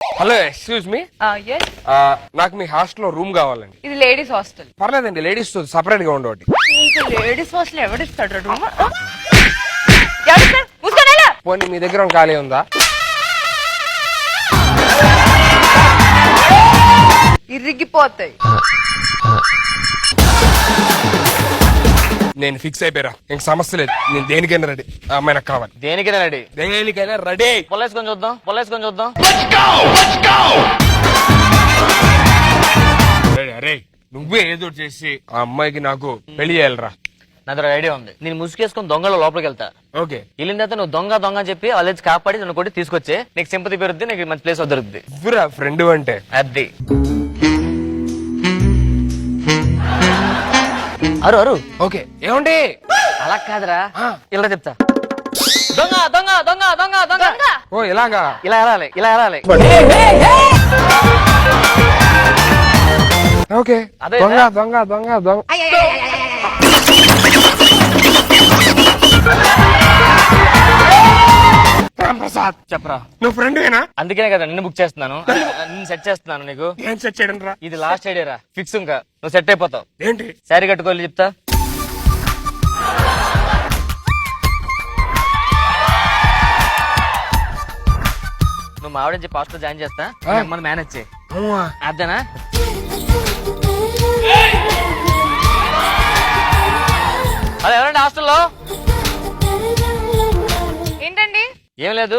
Hello excuse me, yes. నాకు మీ హాస్టల్లో room కావాలండి. ఇది లేడీస్ హాస్టల్. పర్లేదండి, లేడీస్ సపరేట్ గా ఉండవటి. నీకు లేడీస్ హాస్టల్ ఎవడిస్తాడు రూమ్? పోనీ మీ దగ్గర ఖాళీ ఉందా? ఇరిగిపోతాయి. నేను ఫిక్స్ అయిపోయారా, ఇంక సమస్య లేదు. నేను దేనికైనా రెడీ. అమ్మాయి నాకు కావాలి. దేనికైనా రెడీ. దేనికైనా రెడీ. పొల్లేసుకొని చూద్దాం, పొల్లేసుకొని చూద్దాం. అరే నువ్వే ఏదో చేసి ఆ అమ్మాయికి నాకు పెళ్లి చేయాలరా. నా దగ్గర ఐడియా ఉంది. నేను ముసుగేసుకొని దొంగలో లోపలికి వెళ్తా. ఓకే, వెళ్ళిన తర్వాత నువ్వు దొంగ దొంగ అని చెప్పి వాళ్ళకి కాపాడి నన్ను కొట్టి తీసుకొచ్చే నీకు సింపతి పెరుగుద్ది, నీకు మంచి ప్లేస్ దొరుకుద్ది. ఇవ్వరా ఫ్రెండ్ అంటే అది. అరు అరు. ఓకే, ఏమండి? అలా కాదురా, ఇలా చెప్తా. దొంగ దొంగ దొంగ దొంగ దొంగ. ఓ ఇలాగా? ఇలా ఎలాలి, ఇలా ఎలాలి. ఓకే, అదే దొంగ దొంగ దొంగ దొంగ. ప్రసాద్ చెప్పరా. నువ్వు ఫ్రెండ్వేనా? అందుకనే కదా నిన్ను బుక్ చేస్తున్నాను, నిన్ను సెట్ చేస్తున్నాను. నీకు ఏం సెట్ చేయడం రా? ఇది లాస్ట్ ఐడియా రా, ఫిక్స్. ఇంకా నువ్వు సెట్ అయిపోతావు. ఏంటి? శారీ కట్టుకోవాలి చెప్తా. నువ్వు మావిడని చెప్పి హాస్టల్ జాయిన్ చేస్తా, మనం మేనేజ్ చేయి. అదేనా? అదే ఎవరండి హాస్టల్లో? ఏంటండి? ఏం లేదు,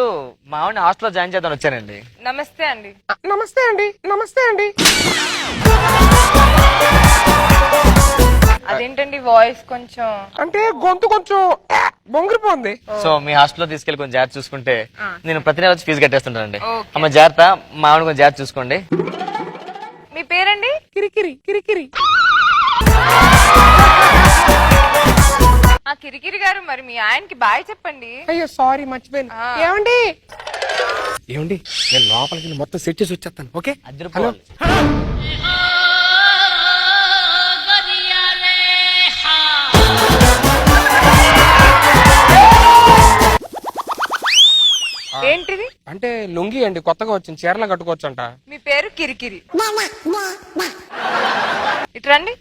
మా ఆవిడని హాస్టల్లో జాయిన్ చేద్దాం వచ్చానండి. నమస్తే అండి. నమస్తే అండి. నమస్తే అండి. అదేంటండి వాయిస్ కొంచెం అంటే గొంతు కొంచెం బొంగిరిపోంది. సో మీ హాస్టల్లో తీసుకెళ్లి కొంచెం జాగ్రత్త చూసుకుంటే నేను ప్రతి నెల వచ్చి ఫీజు కట్టేస్తుంటానండి. Okay. అమ్మ జాగ్రత్త, మా ఆవిడ కొంచెం జాగ్రత్త చూసుకోండి. మీ పేరండి? కిరికిరి కిరికిరి. ఆ కిరికిరి గారు, మరి మీ ఆయనకి బాయ్ చెప్పండి. అయ్యో సారీ, మర్చిపోయాను. ఏమండి? ఏమండి, నేను లోపలికి మొత్తం సెట్ చేసి వచ్చేస్తాను. Okay, hello. ఏంటిది? అంటే లుంగి అండి, కొత్తగా వచ్చింది, చీరలా కట్టుకోవచ్చు అంట. మీ పేరు కిరికిరి. ఇటు రండి.